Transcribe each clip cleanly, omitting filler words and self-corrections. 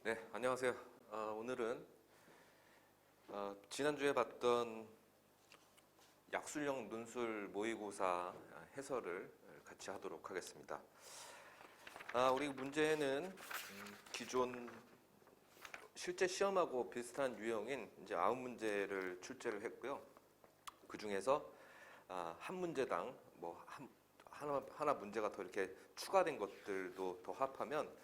네, 안녕하세요. 오늘은 지난주에 봤던 약술형 논술 모의고사 해설을 같이 하도록 하겠습니다. 우리 문제는 기존 실제 시험하고 비슷한 유형인 이제 9문제를 출제를 했고요. 그 중에서 한 문제당 하나 문제가 더 이렇게 추가된 것들도 더 합하면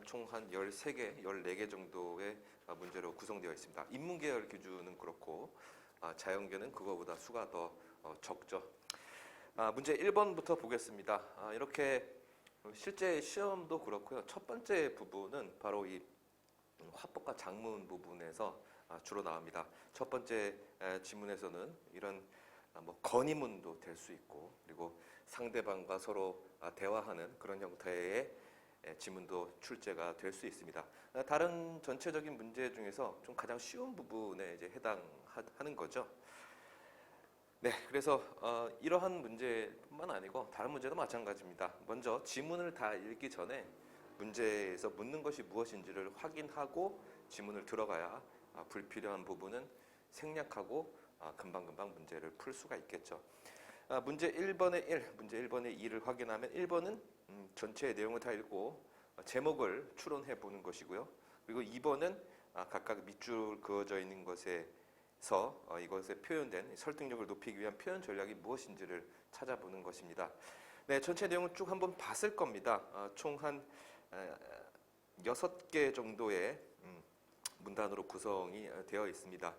총 한 13개, 14개 정도의 문제로 구성되어 있습니다. 인문계열 기준은 그렇고 자연계는 그거보다 수가 더 적죠. 문제 1번부터 보겠습니다. 이렇게 실제 시험도 그렇고요. 첫 번째 부분은 바로 이 화법과 작문 부분에서 주로 나옵니다. 첫 번째 지문에서는 이런 건의문도 될 수 있고, 그리고 상대방과 서로 대화하는 그런 형태의 지문도 출제가 될 수 있습니다. 다른 전체적인 문제 중에서 좀 가장 쉬운 부분에 이제 해당하는 거죠. 네, 그래서 이러한 문제뿐만 아니고 다른 문제도 마찬가지입니다. 먼저 지문을 다 읽기 전에 문제에서 묻는 것이 무엇인지를 확인하고 지문을 들어가야 불필요한 부분은 생략하고 금방금방 문제를 풀 수가 있겠죠. 문제 1번의 1, 문제 1번의 2를 확인하면 1번은 전체의 내용을 다 읽고 제목을 추론해 보는 것이고요. 그리고 2번은 각각 밑줄 그어져 있는 것에서 이것에 표현된 설득력을 높이기 위한 표현 전략이 무엇인지를 찾아보는 것입니다. 네, 전체 내용을 쭉 한번 봤을 겁니다. 총 한 6개 정도의 문단으로 구성이 되어 있습니다.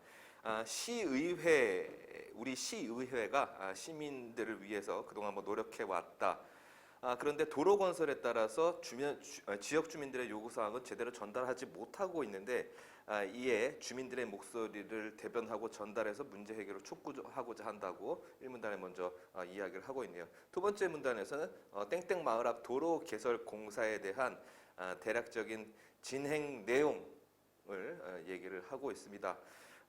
우리 시의회가 시민들을 위해서 그동안 노력해 왔다. 그런데 도로 건설에 따라서 지역 주민들의 요구사항은 제대로 전달하지 못하고 있는데 이에 주민들의 목소리를 대변하고 전달해서 문제 해결을 촉구하고자 한다고 1문단에 먼저 이야기를 하고 있네요. 두 번째 문단에서는 땡땡 마을 앞 도로 개설 공사에 대한 대략적인 진행 내용을 얘기를 하고 있습니다.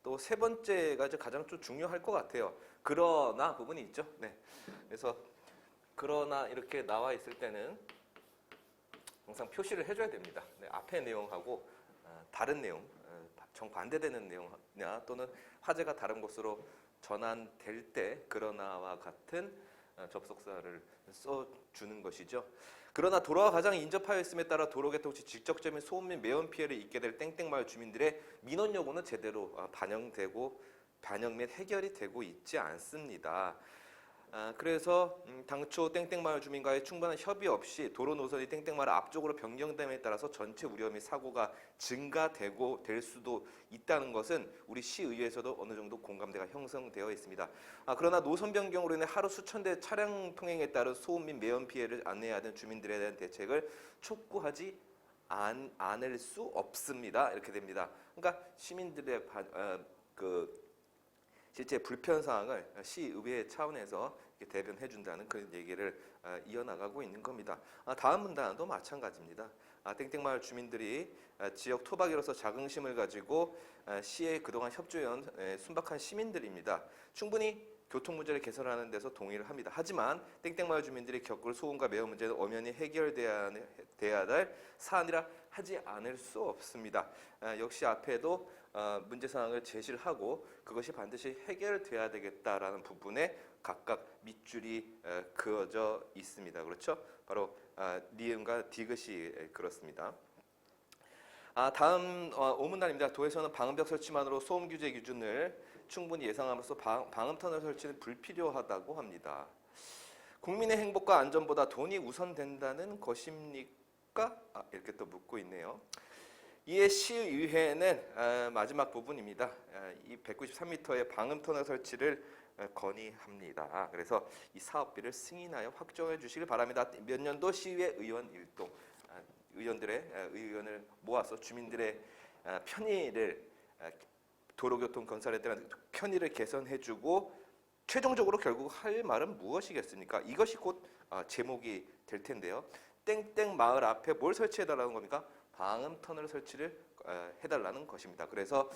또 세 번째가 이제 가장 좀 중요할 것 같아요. 그러나 부분이 있죠. 네. 그래서 그러나 이렇게 나와 있을 때는 항상 표시를 해줘야 됩니다. 네, 앞의 내용하고 다른 내용, 정반대되는 내용이나 또는 화제가 다른 곳으로 전환될 때 그러나와 같은 접속사를 써주는 것이죠. 그러나 도로와 가장 인접하여 있음에 따라 도로개통 시 직접적인 소음 및 매연 피해를 입게 될 땡땡마을 주민들의 민원 요구는 제대로 반영 및 해결이 되고 있지 않습니다. 그래서 당초 땡땡마을 주민과의 충분한 협의 없이 도로 노선이 땡땡마을 앞쪽으로 변경됨에 따라서 전체 우려 및 사고가 증가되고 될 수도 있다는 것은 우리 시의회에서도 어느 정도 공감대가 형성되어 있습니다. 그러나 노선 변경으로 인해 하루 수천 대 차량 통행에 따른 소음 및 매연 피해를 안내해야 하는 주민들에 대한 대책을 촉구하지 않을 수 없습니다. 이렇게 됩니다. 그러니까 시민들의 실제 불편 사항을 시의회 차원에서 대변해 준다는 그런 얘기를 이어나가고 있는 겁니다. 다음 문단도 마찬가지입니다. 땡땡마을 주민들이 지역 토박이로서 자긍심을 가지고 시에 그동안 협조해온 순박한 시민들입니다. 충분히 교통 문제를 개선하는 데서 동의를 합니다. 하지만 땡땡마을 주민들이 겪을 소음과 매연 문제는 엄연히 해결돼야 될 사안이라 하지 않을 수 없습니다. 역시 앞에도 문제사항을 제시를 하고 그것이 반드시 해결돼야 되겠다라는 부분에 각각 밑줄이 그어져 있습니다. 그렇죠? 바로 니은과 디귿이 그렇습니다. 다음 5문단입니다. 도에서는 방음벽 설치만으로 소음 규제 기준을 충분히 예상함으로써 방음터널 설치는 불필요하다고 합니다. 국민의 행복과 안전보다 돈이 우선된다는 것입니까? 이렇게 또 묻고 있네요. 이에 시의회는 마지막 부분입니다. 이 193m의 방음터널 설치를 건의합니다. 그래서 이 사업비를 승인하여 확정해 주시길 바랍니다. 몇 년도 시의회 의원 일동, 의원들의 의견을 모아서 주민들의 편의를 도로교통 건설에 대한 편의를 개선해주고 최종적으로 결국 할 말은 무엇이겠습니까? 이것이 곧 제목이 될 텐데요. 땡땡 마을 앞에 뭘 설치해달라는 겁니까? 방음터널 설치를 해달라는 것입니다. 그래서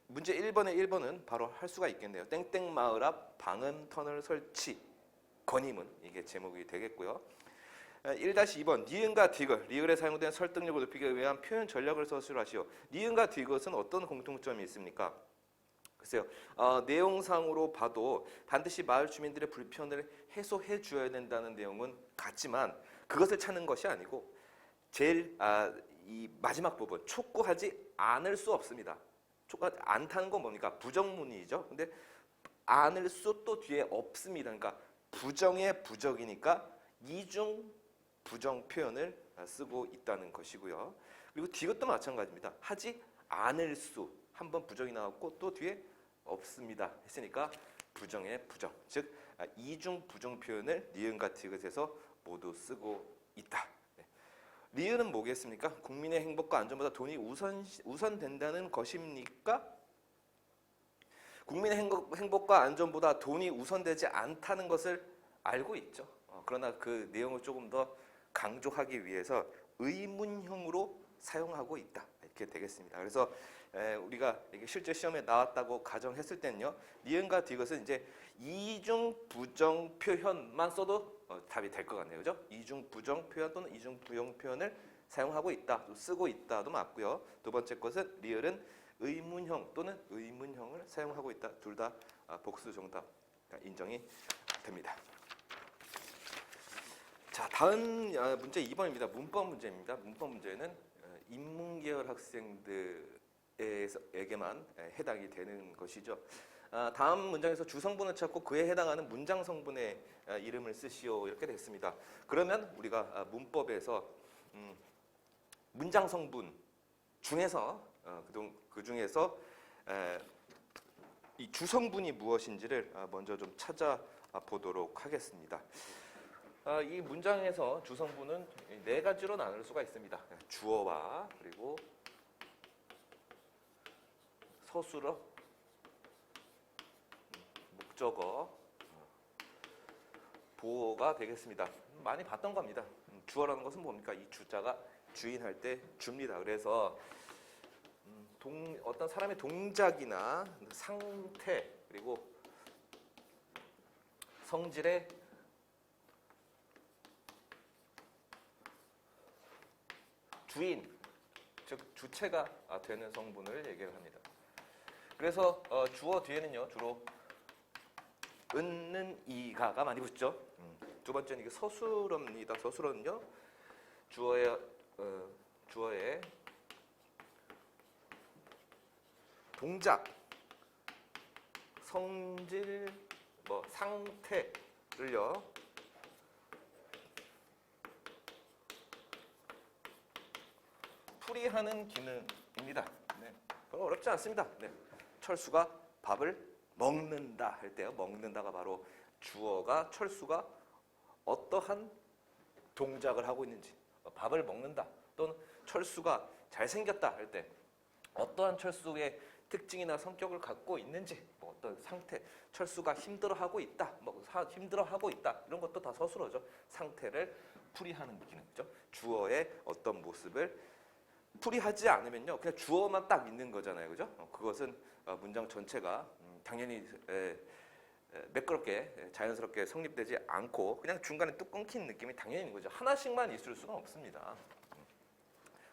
문제 1번의 1번은 바로 할 수가 있겠네요. 땡땡 마을 앞 방음터널 설치 건의문, 이게 제목이 되겠고요. 1-2번 니은과 디귿, 리을에 사용된 설득력을 높이기 위한 표현 전략을 서술하시오. 니은과 디귿은 어떤 공통점이 있습니까? 글쎄요. 내용상으로 봐도 반드시 마을 주민들의 불편을 해소해 주어야 된다는 내용은 같지만 그것을 찾는 것이 아니고 제일 이 마지막 부분 촉구하지 않을 수 없습니다. 촉구하지 않다는 건 뭡니까? 부정문이죠. 근데 않을 수 또 뒤에 없습니다. 그러니까 부정의 부적이니까 이중 부정 표현을 쓰고 있다는 것이고요. 그리고 디귿도 마찬가지입니다. 하지 않을 수 한번 부정이 나왔고 또 뒤에 없습니다 했으니까 부정의 부정, 즉 이중 부정 표현을 니은과 디귿에서 모두 쓰고 있다. 네. 리은은 뭐겠습니까? 국민의 행복과 안전보다 돈이 우선된다는 것입니까? 국민의 행복과 안전보다 돈이 우선되지 않다는 것을 알고 있죠. 그러나 그 내용을 조금 더 강조하기 위해서 의문형으로 사용하고 있다. 이렇게 되겠습니다. 그래서 우리가 이게 실제 시험에 나왔다고 가정했을 때는요, 니은과 디귿은 이제 이중 부정 표현만 써도 답이 될 것 같네요, 그죠? 이중 부정 표현 또는 이중 부정 표현을 사용하고 있다, 쓰고 있다도 맞고요. 두 번째 것은 리을은 의문형 또는 의문형을 사용하고 있다. 둘 다 복수 정답 인정이 됩니다. 자, 다음 문제 2번입니다. 문법 문제입니다. 문법 문제는 인문계열 학생들에게만 해당이 되는 것이죠. 다음 문장에서 주성분을 찾고 그에 해당하는 문장 성분의 이름을 쓰시오 이렇게 됐습니다. 그러면 우리가 문법에서 문장 성분 중에서 그 중에서 이 주성분이 무엇인지를 먼저 좀 찾아보도록 하겠습니다. 이 문장에서 주성분은 네 가지로 나눌 수가 있습니다. 주어와 그리고 서술어, 목적어, 보어가 되겠습니다. 많이 봤던 겁니다. 주어라는 것은 뭡니까? 이 주자가 주인할 때 줍니다. 그래서 어떤 사람의 동작이나 상태 그리고 성질의 주인, 즉 주체가 되는 성분을 얘기를 합니다. 그래서 주어 뒤에는요 주로 은는 이가가 많이 붙죠. 두 번째는 이게 서술어입니다. 서술어는요 주어의 동작, 성질, 상태를요 풀이하는 기능입니다. 네. 별로 어렵지 않습니다. 네. 철수가 밥을 먹는다 할 때요. 먹는다가 바로 주어가 철수가 어떠한 동작을 하고 있는지, 밥을 먹는다 또는 철수가 잘생겼다 할 때 어떠한 철수의 특징이나 성격을 갖고 있는지, 어떤 상태, 철수가 힘들어하고 있다, 힘들어하고 있다 이런 것도 다 서술어죠. 상태를 풀이하는 기능이죠. 주어의 어떤 모습을 풀이하지 않으면요 그냥 주어만 딱 있는 거잖아요, 그죠? 그것은 문장 전체가 당연히 매끄럽게 자연스럽게 성립되지 않고 그냥 중간에 뚝 끊긴 느낌이 당연히 있는 거죠. 하나씩만 있을 수가 없습니다.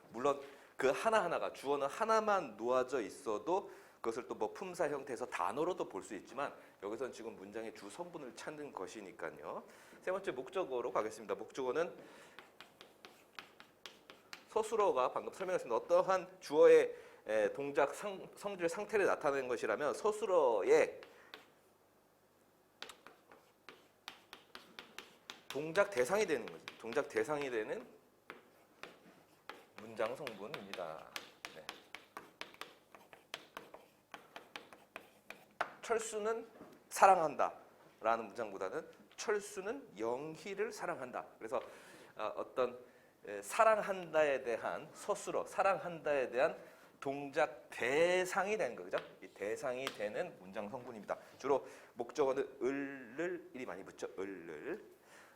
물론 그 하나하나가 주어는 하나만 놓아져 있어도 그것을 또 품사 형태에서 단어로도 볼 수 있지만 여기서는 지금 문장의 주 성분을 찾는 것이니까요. 세 번째 목적어로 가겠습니다. 목적어는 서술어가 방금 설명했습니다. 어떠한 주어의 동작, 성질, 상태를 나타내는 것이라면 서술어의 동작 대상이 되는 거죠. 동작 대상이 되는 문장 성분입니다. 네. 철수는 사랑한다 라는 문장보다는 철수는 영희를 사랑한다. 그래서 어떤 사랑한다에 대한 서술어, 사랑한다에 대한 동작 대상이 되는 거죠. 이 대상이 되는 문장 성분입니다. 주로 목적어는 을을 많이 붙죠. 을을.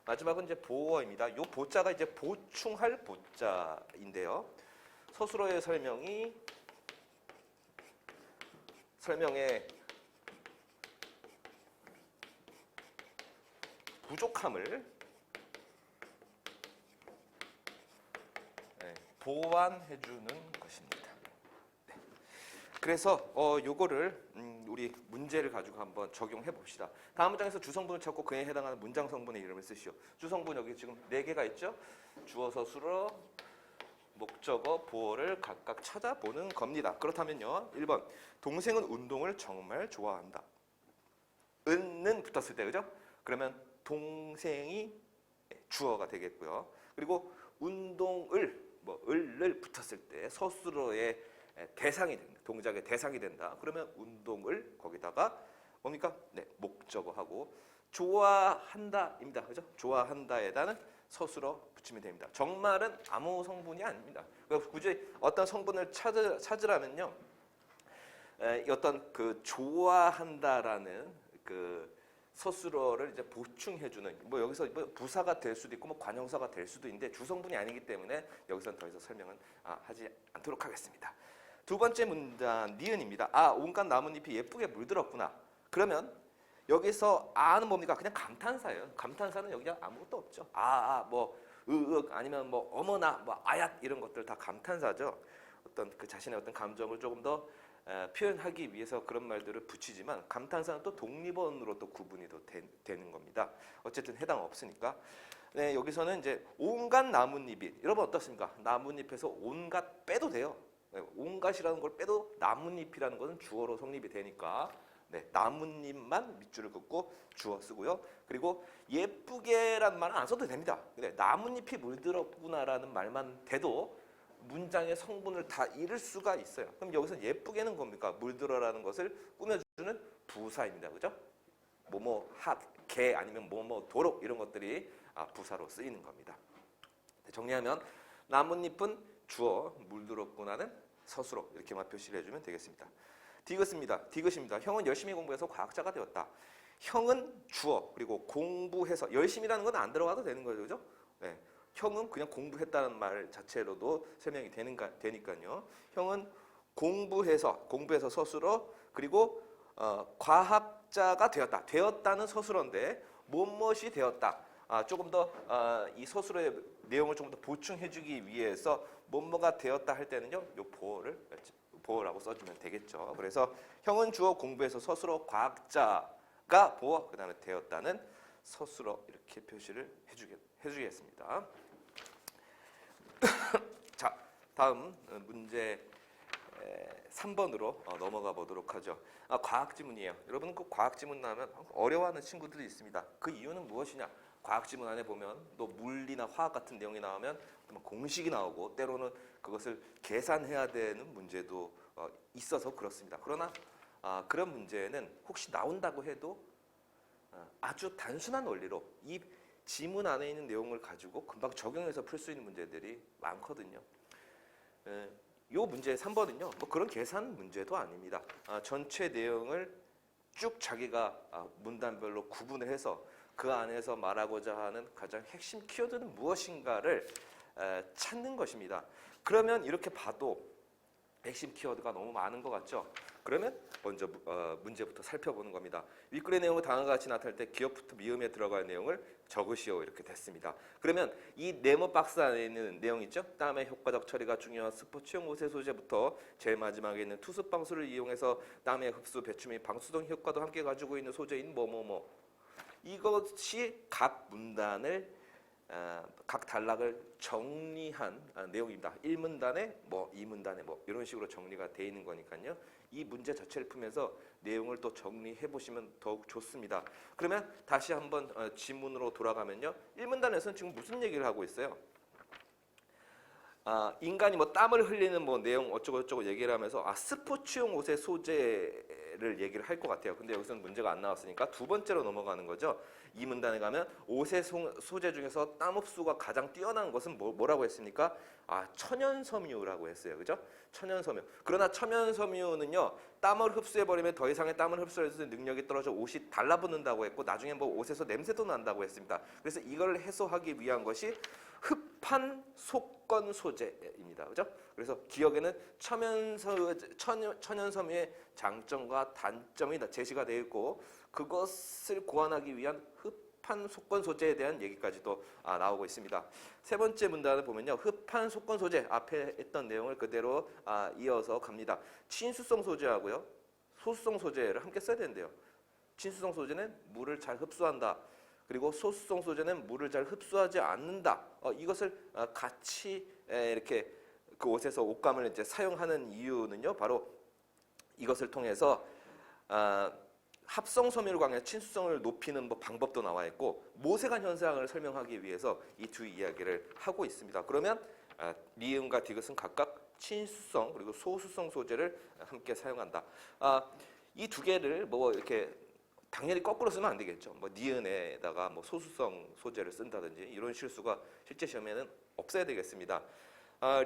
마지막은 이제 보어입니다. 이 보자가 이제 보충할 보자인데요. 서술어의 설명의 부족함을 보완해주는 것입니다. 네. 그래서 요거를 우리 문제를 가지고 한번 적용해 봅시다. 다음 문장에서 주성분을 찾고 그에 해당하는 문장 성분의 이름을 쓰시오. 주성분 여기 지금 4개가 있죠. 주어, 서술어, 목적어, 보어를 각각 찾아보는 겁니다. 그렇다면요. 1번 동생은 운동을 정말 좋아한다. 은는 붙었을 때 그죠? 그러면 동생이 주어가 되겠고요. 그리고 운동을 을을 붙었을 때 서술어의 대상이 된다. 동작의 대상이 된다. 그러면 운동을 거기다가 뭡니까? 네, 목적어하고 좋아한다입니다. 그죠? 좋아한다에다는 서술어 붙이면 됩니다. 정말은 아무 성분이 아닙니다. 그러니까 굳이 어떤 성분을 찾으라면요. 어떤 그 좋아한다라는 그 서술어를 이제 보충해주는 뭐 여기서 뭐 부사가 될 수도 있고 뭐 관형사가 될 수도 있는데 주성분이 아니기 때문에 여기서는 더 이상 설명은 하지 않도록 하겠습니다. 두 번째 문장 니은입니다. 온갖 나뭇잎이 예쁘게 물들었구나. 그러면 여기서 아는 뭡니까? 그냥 감탄사예요. 감탄사는 여기 아무것도 없죠. 뭐 으윽 아니면 뭐 어머나 뭐 아얏 이런 것들 다 감탄사죠. 어떤 그 자신의 어떤 감정을 조금 더 표현하기 위해서 그런 말들을 붙이지만 감탄사는 또 독립어원으로 또 구분이 또 되는 겁니다. 어쨌든 해당 없으니까. 네, 여기서는 이제 온갖 나뭇잎이 여러분 어떻습니까? 나뭇잎에서 온갖 빼도 돼요. 네, 온갖이라는 걸 빼도 나뭇잎이라는 것은 주어로 성립이 되니까 네, 나뭇잎만 밑줄을 긋고 주어 쓰고요. 그리고 예쁘게란 말은 안 써도 됩니다. 근데 나뭇잎이 물들었구나라는 말만 돼도 문장의 성분을 다 잃을 수가 있어요. 그럼 여기서 예쁘게는 뭡니까? 물들어라는 것을 꾸며주는 부사입니다. 그죠? 뭐뭐 개 아니면 뭐뭐 도록 이런 것들이 부사로 쓰이는 겁니다. 정리하면 나뭇잎은 주어, 물들었구나는 서술어 이렇게만 표시를 해주면 되겠습니다. 디귿입니다. 형은 열심히 공부해서 과학자가 되었다. 형은 주어 그리고 공부해서 열심히라는 건 안 들어가도 되는 거죠. 그죠? 네. 형은 그냥 공부했다는 말 자체로도 설명이 되니까요. 형은 공부해서 서술어 그리고 과학자가 되었다는 서술어인데 무엇이 되었다. 조금 더 이 서술어의 내용을 조금 더 보충해주기 위해서 뭐뭐가 되었다 할 때는요, 요 보어라고 써주면 되겠죠. 그래서 형은 주어 공부해서 서술어 과학자가 보어 그다음에 되었다는 서술어 이렇게 표시를 해주겠습니다. 자, 다음 문제 3번으로 넘어가 보도록 하죠. 과학지문이에요. 여러분 그 과학지문 나오면 어려워하는 친구들이 있습니다. 그 이유는 무엇이냐? 과학지문 안에 보면 또 물리나 화학 같은 내용이 나오면 공식이 나오고 때로는 그것을 계산해야 되는 문제도 있어서 그렇습니다. 그러나 그런 문제는 혹시 나온다고 해도 아주 단순한 원리로 이 지문 안에 있는 내용을 가지고 금방 적용해서 풀 수 있는 문제들이 많거든요. 이 문제 3번은요. 뭐 그런 계산 문제도 아닙니다. 전체 내용을 쭉 자기가 문단별로 구분을 해서 그 안에서 말하고자 하는 가장 핵심 키워드는 무엇인가를 찾는 것입니다. 그러면 이렇게 봐도 핵심 키워드가 너무 많은 것 같죠? 그러면 먼저 문제부터 살펴보는 겁니다. 윗글의 내용은 다음과 같이 나타날 때 기억부터 미음에 들어갈 내용을 적으시오 이렇게 됐습니다. 그러면 이 네모 박스 안에 있는 내용 있죠? 땀의 효과적 처리가 중요한 스포츠용 옷의 소재부터 제일 마지막에 있는 투습 방수를 이용해서 땀의 흡수, 배출 및 방수등 효과도 함께 가지고 있는 소재인 뭐뭐뭐 이것이 각 문단을 각 단락을 정리한 내용입니다. 1문단에 뭐 2문단에 뭐 이런 식으로 정리가 되어 있는 거니까요. 이 문제 자체를 풀면서 내용을 또 정리해 보시면 더욱 좋습니다. 그러면 다시 한번 지문으로 돌아가면요. 1문단에서는 지금 무슨 얘기를 하고 있어요? 인간이 뭐 땀을 흘리는 뭐 내용 어쩌고 얘기를 하면서 스포츠용 옷의 소재를 얘기를 할 것 같아요. 근데 여기서는 문제가 안 나왔으니까 두 번째로 넘어가는 거죠. 이 문단에 가면 옷의 소재 중에서 땀 흡수가 가장 뛰어난 것은 뭐라고 했습니까? 천연섬유라고 했어요. 그죠? 천연섬유. 그러나 천연섬유는요. 땀을 흡수해버리면 더 이상의 땀을 흡수할 수 있는 능력이 떨어져 옷이 달라붙는다고 했고 나중에 뭐 옷에서 냄새도 난다고 했습니다. 그래서 이걸 해소하기 위한 것이 흡한 속건 소재입니다. 그죠? 그래서 기억에는 천연섬유의 장점과 단점이 제시가 되어 있고 그것을 고안하기 위한 흡판 속건 소재에 대한 얘기까지도 나오고 있습니다. 세 번째 문단을 보면요, 흡판 속건 소재 앞에 했던 내용을 그대로 이어서 갑니다. 친수성 소재하고요, 소수성 소재를 함께 써야 되는데요. 친수성 소재는 물을 잘 흡수한다. 그리고 소수성 소재는 물을 잘 흡수하지 않는다. 이것을 같이 이렇게 그 옷에서 옷감을 이제 사용하는 이유는요, 바로 이것을 통해서 합성 섬유를 강해 친수성을 높이는 방법도 나와 있고 모세관 현상을 설명하기 위해서 이 두 이야기를 하고 있습니다. 그러면 리음과 디귿은 각각 친수성 그리고 소수성 소재를 함께 사용한다. 이 두 개를 뭐 이렇게 당연히 거꾸로 쓰면 안 되겠죠. 뭐 니은에다가 뭐 소수성 소재를 쓴다든지 이런 실수가 실제 시험에는 없어야 되겠습니다.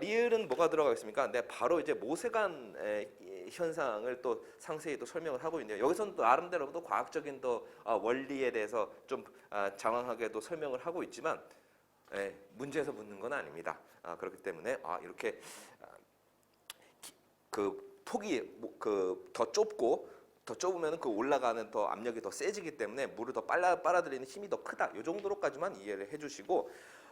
리을은 뭐가 들어가겠습니까? 네, 바로 이제 모세관 현상을 또 상세히 또 설명을 하고 있네요. 여기서는 또 나름대로 또 과학적인 또 원리에 대해서 좀 장황하게도 설명을 하고 있지만 문제에서 묻는 건 아닙니다. 그렇기 때문에 이렇게 그 폭이 더 좁고 더 좁으면 그 올라가는 더 압력이 더 세지기 때문에 물을 더 빨아들이는 힘이 더 크다. 이 정도로까지만 이해를 해주시고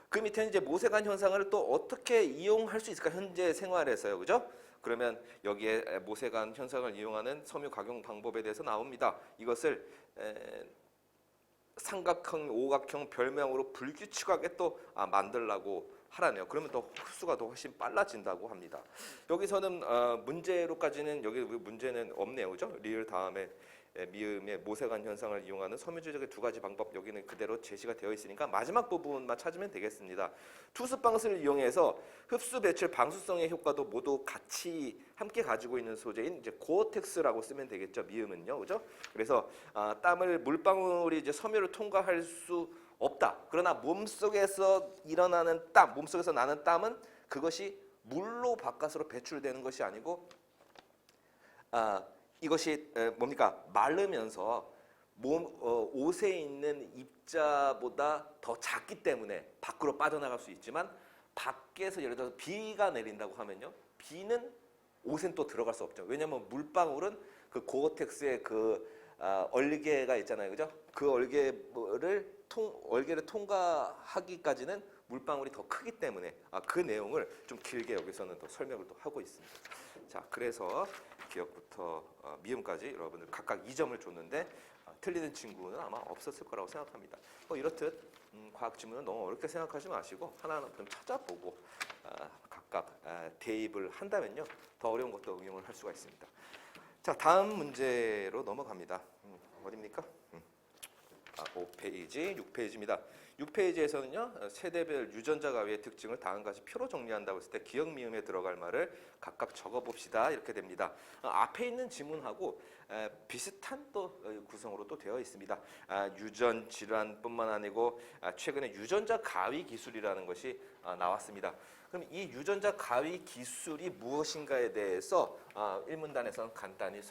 그 밑에는 이제 모세관 현상을 또 어떻게 이용할 수 있을까 현재 생활에서요, 그죠? 그러면 여기에 모세관 현상을 이용하는 섬유 각용 방법에 대해서 나옵니다. 이것을 삼각형, 오각형 별명으로 불규칙하게 또 만들라고 하라네요. 그러면 더 흡수가 더 훨씬 빨라진다고 합니다. 여기서는 문제로까지는 여기 문제는 없네요, 그죠? 리을 다음에 미음의 모세관 현상을 이용하는 섬유 조작의 두 가지 방법 여기는 그대로 제시가 되어 있으니까 마지막 부분만 찾으면 되겠습니다. 투습 방식을 이용해서 흡수 배출 방수성의 효과도 모두 같이 함께 가지고 있는 소재인 이제 고어텍스라고 쓰면 되겠죠. 미음은요, 그죠? 그래서 땀을 물방울이 이제 섬유를 통과할 수 없다. 그러나 몸속에서 일어나는 땀, 몸속에서 나는 땀은 그것이 물로 바깥으로 배출되는 것이 아니고 이것이 뭡니까? 마르면서 옷에 있는 입자보다 더 작기 때문에 밖으로 빠져나갈 수 있지만 밖에서 예를 들어서 비가 내린다고 하면요, 비는 옷엔 또 들어갈 수 없죠. 왜냐하면 물방울은 그 고어텍스의 그 얼개가 있잖아요, 그죠? 그 얼개를 통과하기까지는 물방울이 더 크기 때문에 그 내용을 좀 길게 여기서는 더 설명을 또 하고 있습니다. 자, 그래서 기억부터 미음까지 여러분들 각각 2점을 줬는데 틀리는 친구는 아마 없었을 거라고 생각합니다. 이렇듯 과학 지문은 너무 어렵게 생각하지 마시고 하나하나 좀 찾아보고 각각 대입을 한다면요, 더 어려운 것도 응용을 할 수가 있습니다. 자, 다음 문제로 넘어갑니다. 어디입니까? 5페이지, 6페이지입니다. 6페이지에서는요, 세대별 유전자 가위의 특징을 다음 가지 표로 정리한다고 했을 때 기억 미음에 들어갈 말을 각각 적어봅시다. 이렇게 됩니다. 앞에 있는 지문하고 비슷한 또 구성으로 또 되어 있습니다. 유전 질환뿐만 아니고 최근에 유전자 가위 기술이라는 것이 나왔습니다. 그럼 이 유전자 가위 기술이 무엇인가에 대해서 1문단에서는 간단히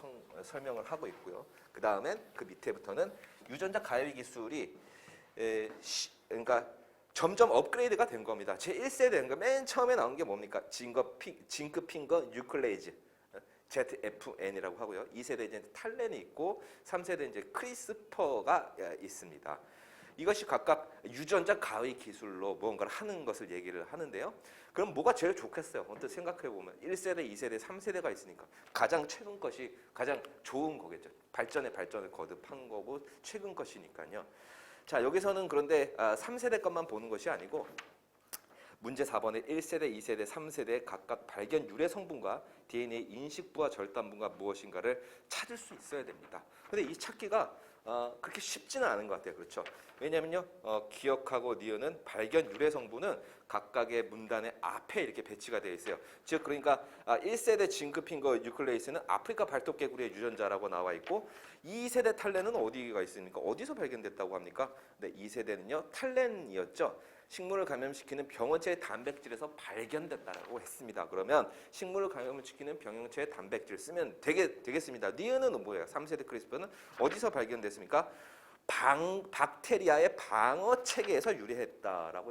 설명을 하고 있고요. 그 다음엔 그 밑에부터는 유전자 가위 기술이 그러니까 점점 업그레이드가 된 겁니다. 제 1세대는 맨 처음에 나온 게 뭡니까? 징크 핑거 뉴클레이즈 ZFN이라고 하고요. 2세대 이제 탈렌이 있고 3세대 이제 크리스퍼가 있습니다. 이것이 각각 유전자 가위 기술로 무언가를 하는 것을 얘기를 하는데요. 그럼 뭐가 제일 좋겠어요? 언뜻 생각해 보면 1세대, 2세대, 3세대가 있으니까 가장 최근 것이 가장 좋은 거겠죠. 발전에 발전을 거듭한 거고 최근 것이니까요. 자, 여기서는 그런데 3세대 것만 보는 것이 아니고 문제 4번에 1세대, 2세대, 3세대 각각 발견 유래 성분과 DNA 인식부와 절단부가 무엇인가를 찾을 수 있어야 됩니다. 근데 이 찾기가 그렇게 쉽지는 않은 것 같아요. 그렇죠? 왜냐면요, 기억하고 니은은 발견 유래 성분은 각각의 문단의 앞에 이렇게 배치가 되어 있어요. 즉, 그러니까 1세대 징크핑거 뉴클레이스는 아프리카 발톱개구리의 유전자라고 나와 있고 2세대 탈렌은 어디가 있습니까? 어디서 발견됐다고 합니까? 네, 2세대는요, 탈렌이었죠. 식물을 감염시키는 병원체의 단백질에서 발견됐다고 했습니다. 그러면 식물을 감염시키는 병원체의 단백질 쓰면 되겠습니다. 니은은 뭐예요? 3세대 크리스퍼는 어디서 발견됐습니까? 박테리아의 방어 체계에서 유래했다.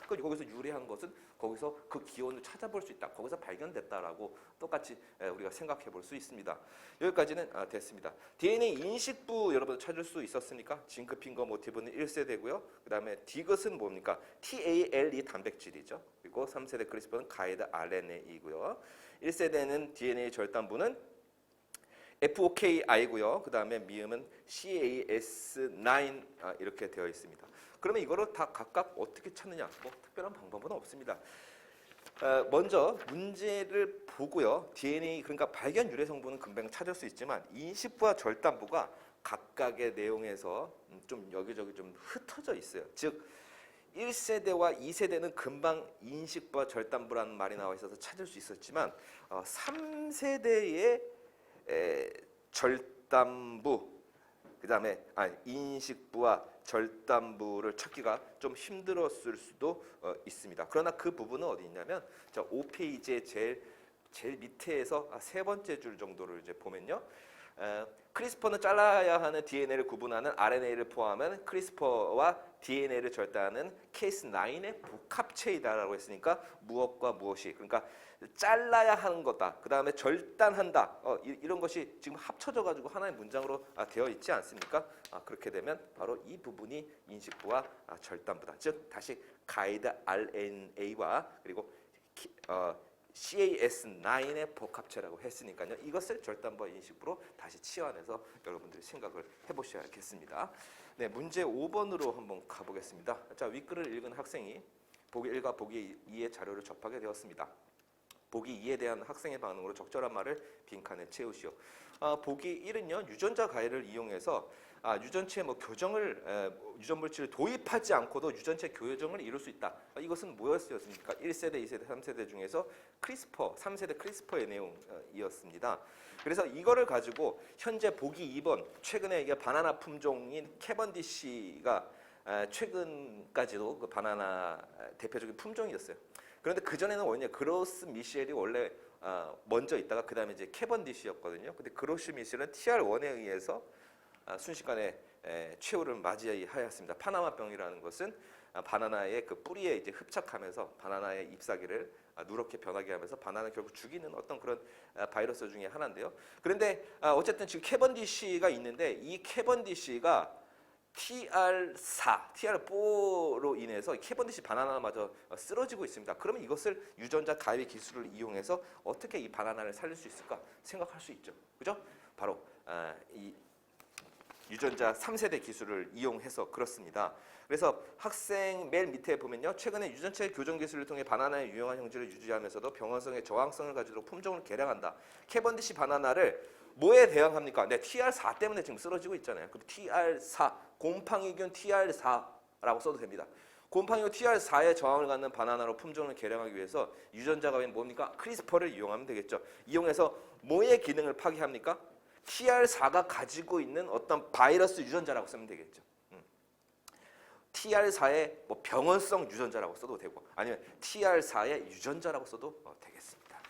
거기서 유래한 것은 거기서 그 기원을 찾아볼 수 있다. 거기서 발견됐다라고 똑같이 우리가 생각해 볼 수 있습니다. 여기까지는 됐습니다. DNA 인식부 여러분 찾을 수 있었습니까? 징크 핑거 모티브는 1세대고요. 그다음에 디귿은 뭡니까? TALE 단백질이죠. 그리고 3세대 크리스퍼는 가이드 RNA이고요. 1세대는 DNA 절단부는 FOKI고요. 그다음에 미음은 CAS9 이렇게 되어 있습니다. 그러면 이거를 다 각각 어떻게 찾느냐? 뭐 특별한 방법은 없습니다. 먼저 문제를 보고요. DNA 그러니까 발견 유래 성분은 금방 찾을 수 있지만 인식부와 절단부가 각각의 내용에서 좀 여기저기 좀 흩어져 있어요. 즉 1세대와 2세대는 금방 인식부와 절단부라는 말이 나와 있어서 찾을 수 있었지만 3세대의 절단부 그다음에 인식부와 절단부를 찾기가 좀 힘들었을 수도 있습니다. 그러나 그 부분은 어디 있냐면 5페이지의 제일 밑에서 세 번째 줄 정도를 이제 보면요. 크리스퍼는 잘라야 하는 DNA를 구분하는 RNA를 포함한 크리스퍼와 DNA를 절단하는 케이스9의 복합체이다라고 했으니까 무엇과 무엇이 그러니까 잘라야 하는 거다. 그 다음에 절단한다. 이런 것이 지금 합쳐져 가지고 하나의 문장으로 되어 있지 않습니까? 그렇게 되면 바로 이 부분이 인식부와 절단부다. 즉 다시 가이드 RNA와 그리고 CAS9의 복합체라고 했으니까요. 이것을 절단부와 인식부로 다시 치환해서 여러분들이 생각을 해보셔야겠습니다. 네, 문제 5번으로 한번 가보겠습니다. 자, 윗글을 읽은 학생이 보기 1과 보기 2의 자료를 접하게 되었습니다. 보기 2에 대한 학생의 반응으로 적절한 말을 빈칸에 채우시오. 보기 1은요. 유전자 가해를 이용해서 유전체에 유전 물질을 도입하지 않고도 유전체 교정을 이룰 수 있다. 이것은 무엇이었습니까? 1세대, 2세대, 3세대 중에서 크리스퍼, 3세대 크리스퍼의 내용이었습니다. 그래서 이거를 가지고 현재 보기 2번 최근에 이게 바나나 품종인 캐번디시가 최근까지도 그 바나나 대표적인 품종이었어요. 그런데 그 전에는 뭐냐 그로스 미셸이 원래 먼저 있다가 그 다음에 이제 캐번디시였거든요. 근데 그로스 미셸은 TR1에 의해서 순식간에 최후를 맞이하였습니다. 파나마병이라는 것은 바나나의 그 뿌리에 이제 흡착하면서 바나나의 잎사귀를 누렇게 변하게 하면서 바나나를 결국 죽이는 어떤 그런 바이러스 중에 하나인데요. 그런데 어쨌든 지금 캐번디시가 있는데 이 캐번디시가 TR4로 인해서 캐번디시 바나나마저 쓰러지고 있습니다. 그러면 이것을 유전자 가위 기술을 이용해서 어떻게 이 바나나를 살릴 수 있을까 생각할 수 있죠. 그죠? 바로 이 유전자 3세대 기술을 이용해서 그렇습니다. 그래서 학생 맨 밑에 보면요. 최근에 유전체 교정 기술을 통해 바나나의 유용한 형질을 유지하면서도 병원성의 저항성을 가지도록 품종을 개량한다. 캐번디시 바나나를 뭐에 대항합니까? 네, TR4 때문에 지금 쓰러지고 있잖아요. 그럼 TR4, 곰팡이균 TR4라고 써도 됩니다. 곰팡이균 TR4에 저항을 갖는 바나나로 품종을 개량하기 위해서 유전자가 뭡니까? 크리스퍼를 이용하면 되겠죠. 이용해서 뭐의 기능을 파괴합니까? TR4가 가지고 있는 어떤 바이러스 유전자라고 쓰면 되겠죠. TR4의 뭐 병원성 유전자라고 써도 되고 아니면 TR4의 유전자라고 써도 되겠습니다.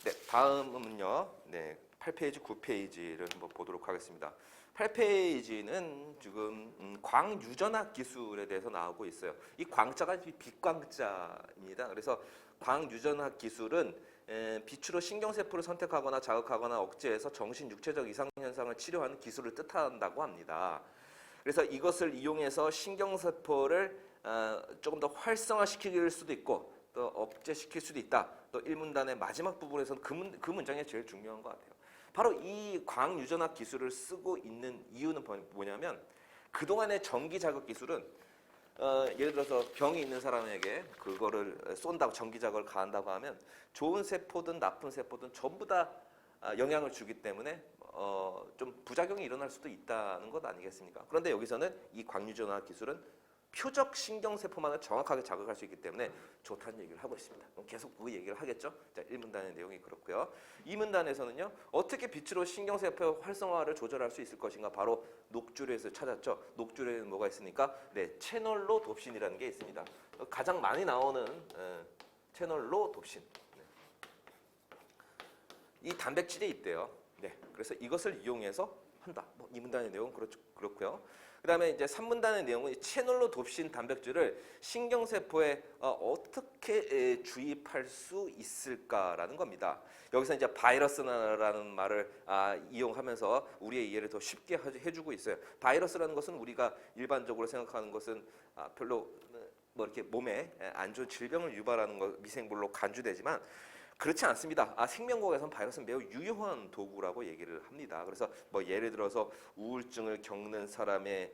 네, 다음은요. 네, 8페이지, 9페이지를 한번 보도록 하겠습니다. 8페이지는 지금 광유전학 기술에 대해서 나오고 있어요. 이 광자가 빛광자입니다. 그래서 광유전학 기술은 빛으로 신경세포를 선택하거나 자극하거나 억제해서 정신 육체적 이상 현상을 치료하는 기술을 뜻한다고 합니다. 그래서 이것을 이용해서 신경세포를 조금 더 활성화시킬 수도 있고 또 억제시킬 수도 있다. 또 1문단의 마지막 부분에서는 그 문장이 제일 중요한 것 같아요. 바로 이 광유전학 기술을 쓰고 있는 이유는 뭐냐면 그동안의 전기자극 기술은 예를 들어서 병이 있는 사람에게 그거를 쏜다고 전기자극을 가한다고 하면 좋은 세포든 나쁜 세포든 전부 다 영향을 주기 때문에 좀 부작용이 일어날 수도 있다는 것 아니겠습니까? 그런데 여기서는 이 광유전학 기술은 표적 신경세포만을 정확하게 자극할 수 있기 때문에 좋다는 얘기를 하고 있습니다. 그럼 계속 그 얘기를 하겠죠? 자, 1문단의 내용이 그렇고요. 2문단에서는요. 어떻게 빛으로 신경세포의 활성화를 조절할 수 있을 것인가? 바로 녹주류에서 찾았죠. 녹주류에는 뭐가 있습니까? 네, 채널로 돕신이라는 게 있습니다. 가장 많이 나오는 채널로 돕신. 이 단백질이 있대요. 네, 그래서 이것을 이용해서 한다. 뭐 이 문단의 내용은 그렇고요. 그다음에 이제 3문단의 내용은 채널로 돕신 단백질을 신경세포에 어떻게 주입할 수 있을까라는 겁니다. 여기서 이제 바이러스라는 말을 이용하면서 우리의 이해를 더 쉽게 해주고 있어요. 바이러스라는 것은 우리가 일반적으로 생각하는 것은 별로 뭐 이렇게 몸에 안 좋은 질병을 유발하는 것, 미생물로 간주되지만 그렇지 않습니다. 생명과학에서는 바이러스는 매우 유효한 도구라고 얘기를 합니다. 그래서 뭐 예를 들어서 우울증을 겪는 사람의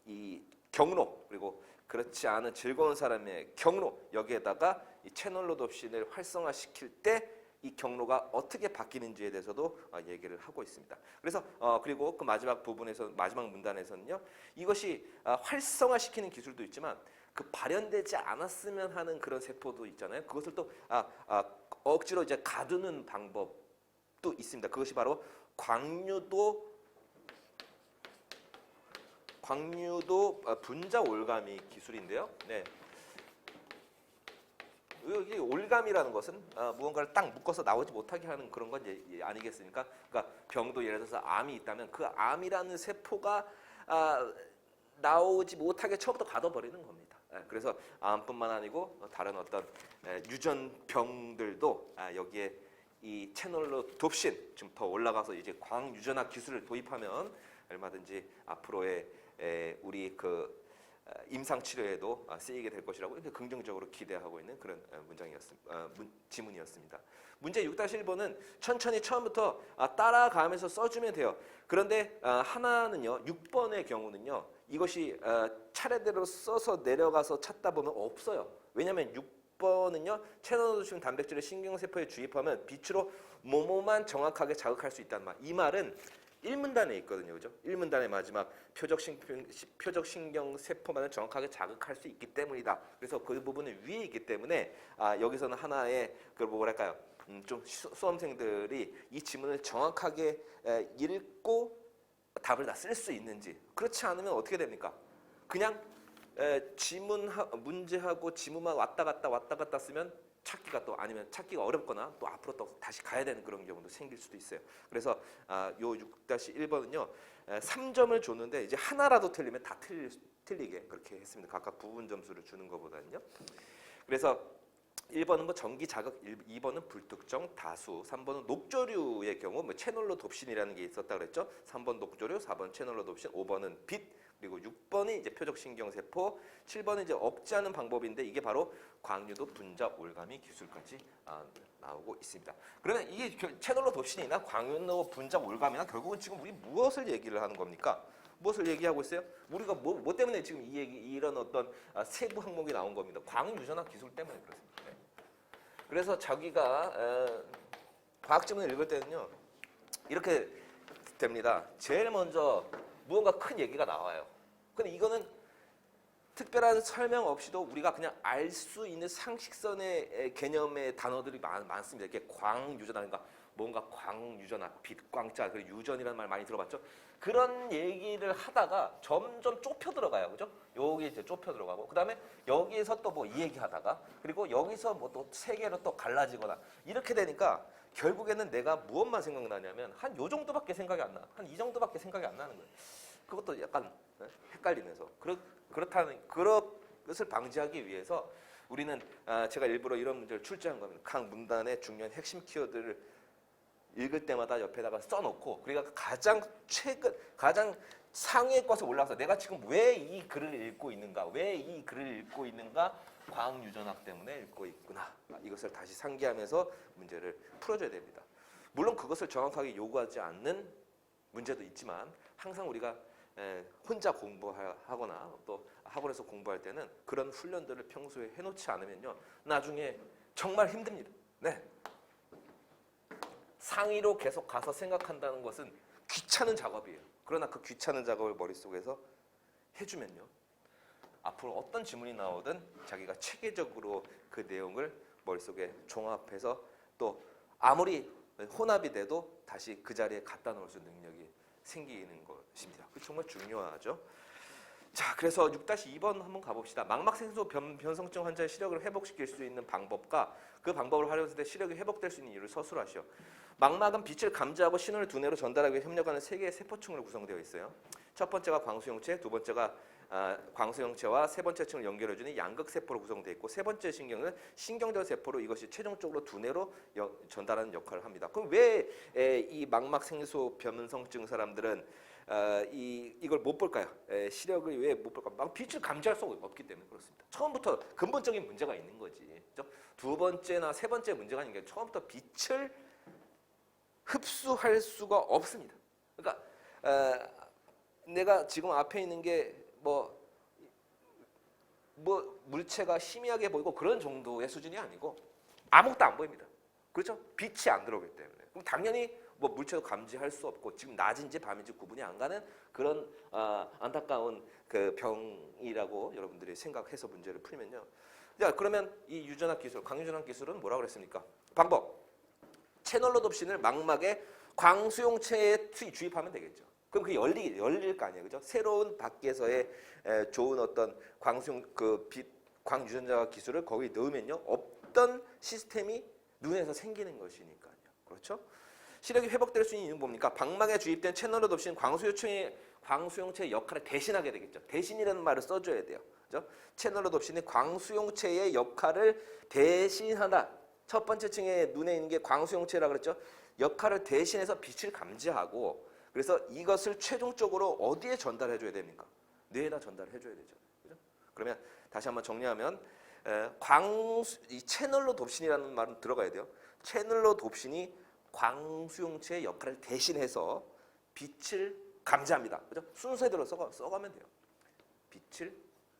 이 경로, 그리고 그렇지 않은 즐거운 사람의 경로, 여기에다가 이 채널로돛신을 활성화시킬 때 이 경로가 어떻게 바뀌는지에 대해서도 얘기를 하고 있습니다. 그래서 그리고 그 마지막 부분에서, 마지막 문단에서는요, 이것이 활성화시키는 기술도 있지만 그 발현되지 않았으면 하는 그런 세포도 있잖아요. 그것을 또 억지로 이제 가두는 방법도 있습니다. 그것이 바로 광유도 분자 올가미 기술인데요. 네. 여기 올감이라는 것은 무언가를 딱 묶어서 나오지 못하게 하는 그런 건 아니겠습니까? 그러니까 병도 예를 들어서 암이 있다면 그 암이라는 세포가 나오지 못하게 처음부터 가둬버리는 겁니다. 그래서 암뿐만 아니고 다른 어떤 유전병들도 여기에 이 채널로돛신, 좀 더 올라가서 이제 광유전학 기술을 도입하면 얼마든지 앞으로의 우리 그 임상 치료에도 쓰이게 될 것이라고 이렇게 긍정적으로 기대하고 있는 그런 지문이었습니다. 문제 6-1번은 천천히 처음부터 따라가면서 써주면 돼요. 그런데 하나는요, 6번의 경우는요, 이것이 차례대로 써서 내려가서 찾다 보면 없어요. 왜냐하면 6번은요, 채널로돛신 단백질을 신경세포에 주입하면 빛으로 뭐뭐만 정확하게 자극할 수 있다는 말. 이 말은 1문단에 있거든요. 그죠? 1문단의 마지막 표적신경세포만을 정확하게 자극할 수 있기 때문이다. 그래서 그 부분은 위에 있기 때문에 여기서는 하나의 그 뭐랄까요? 좀 수험생들이 이 지문을 정확하게 읽고 답을 다 쓸 수 있는지, 그렇지 않으면 어떻게 됩니까? 그냥 지문 문제하고 지문만 왔다 갔다 쓰면 찾기가 또, 아니면 찾기가 어렵거나 또 앞으로 또 다시 가야 되는 그런 경우도 생길 수도 있어요. 그래서 요 6-1번은요 3점을 줬는데 이제 하나라도 틀리면 다 틀리게 그렇게 했습니다. 각각 부분 점수를 주는 것보다는요. 그래서 1번은 뭐 전기 자극, 2번은 불특정 다수, 3번은 녹조류의 경우 뭐 채널로돛신이라는 게 있었다 그랬죠. 3번 녹조류, 4번 채널로돛신, 5번은 빛, 그리고 6번이 이제 표적신경세포, 7번은 이제 없지 않은 방법인데 이게 바로 광유도 분자 올가미 기술까지 나오고 있습니다. 그러면 이게 채널로돛신이나 광유도 분자 올가미나 결국은 지금 우리 무엇을 얘기를 하는 겁니까? 무엇을 얘기하고 있어요? 우리가 뭐 때문에 지금 이런 어떤 세부 항목이 나온 겁니다. 광유전학 기술 때문에 그렇습니다. 네. 그래서 자기가 과학 지문을 읽을 때는요 이렇게 됩니다. 제일 먼저 무언가 큰 얘기가 나와요. 근데 이거는 특별한 설명 없이도 우리가 그냥 알 수 있는 상식선의 개념의 단어들이 많습니다. 이렇게 광유전학인가, 뭔가 광유전학, 빛광자, 그리고 유전이라는 말 많이 들어봤죠? 그런 얘기를 하다가 점점 좁혀 들어가요. 그죠? 여기 이제 좁혀 들어가고, 그 다음에 여기에서 또 뭐 이 얘기 하다가, 그리고 여기서 뭐 또 세 개로 또 갈라지거나, 이렇게 되니까 결국에는 내가 무엇만 생각나냐면 한 요 정도밖에 생각이 안 나. 한 이 정도밖에 생각이 안 나는 거예요. 그것도 약간 헷갈리면서. 그렇다는, 그것을 방지하기 위해서 우리는 제가 일부러 이런 문제를 출제한 겁니다. 각 문단의 중요한 핵심 키워드를 읽을 때마다 옆에다가 써놓고, 그러니까 가장 상위에 것에 올라가서 내가 지금 왜 이 글을 읽고 있는가, 왜 이 글을 읽고 있는가, 광유전학 때문에 읽고 있구나. 이것을 다시 상기하면서 문제를 풀어줘야 됩니다. 물론 그것을 정확하게 요구하지 않는 문제도 있지만 항상 우리가 혼자 공부하거나 또 학원에서 공부할 때는 그런 훈련들을 평소에 해놓지 않으면요 나중에 정말 힘듭니다. 네. 상위로 계속 가서 생각한다는 것은 귀찮은 작업이에요. 그러나 그 귀찮은 작업을 머릿속에서 해주면요 앞으로 어떤 지문이 나오든 자기가 체계적으로 그 내용을 머릿속에 종합해서 또 아무리 혼합이 돼도 다시 그 자리에 갖다 놓을 수 있는 능력이 생기는 것입니다. 그게 정말 중요하죠. 자, 그래서 6-2번 한번 가봅시다. 망막생소 변성증 환자의 시력을 회복시킬 수 있는 방법과 그 방법을 활용했을 때 시력이 회복될 수 있는 이유를 서술하시오. 망막은 빛을 감지하고 신호를 두뇌로 전달하기 위해 협력하는 세 개의 세포층으로 구성되어 있어요. 첫 번째가 광수용체, 두 번째가 광수용체와 세 번째 층을 연결해주는 양극세포로 구성되어 있고, 세 번째 신경은 신경절 세포로 이것이 최종적으로 두뇌로 전달하는 역할을 합니다. 그럼 왜 이 망막생소 변성증 사람들은 이걸 못 볼까요? 시력을 왜 못 볼까? 막 빛을 감지할 수 없기 때문에 그렇습니다. 처음부터 근본적인 문제가 있는 거지. 그렇죠? 두 번째나 세 번째 문제가 아닌 게 처음부터 빛을 흡수할 수가 없습니다. 그러니까 내가 지금 앞에 있는 게 뭐 물체가 희미하게 보이고 그런 정도의 수준이 아니고 아무것도 안 보입니다. 그렇죠? 빛이 안 들어오기 때문에. 그럼 당연히 뭐 물체도 감지할 수 없고 지금 낮인지 밤인지 구분이 안 가는 그런 안타까운 그 병이라고 여러분들이 생각해서 문제를 풀면요. 자, 그러면 이 유전학 기술, 광유전학 기술은 뭐라고 그랬습니까? 방법. 채널로 돕신을 망막에 광수용체에 주입하면 되겠죠. 그럼 그게 열릴 거 아니에요, 그죠? 새로운 밖에서의 좋은 어떤 광유전자 기술을 거기 넣으면요, 없던 시스템이 눈에서 생기는 것이니까요, 그렇죠? 시력이 회복될 수 있는 이유는 뭡니까? 망막에 주입된 채널로 덮친 광수용체의 역할을 대신하게 되겠죠. 대신이라는 말을 써줘야 돼요, 그죠? 채널로 덮친 광수용체의 역할을 대신하다. 첫 번째 층에 눈에 있는 게 광수용체라고 그랬죠. 역할을 대신해서 빛을 감지하고, 그래서 이것을 최종적으로 어디에 전달해줘야 됩니까? 뇌에다 전달해줘야 되죠. 그죠? 그러면 다시 한번 정리하면 이 채널로 돕신이라는 말은 들어가야 돼요. 채널로 돕신이 광수용체의 역할을 대신해서 빛을 감지합니다. 그죠? 순서대로 써가면 돼요. 빛을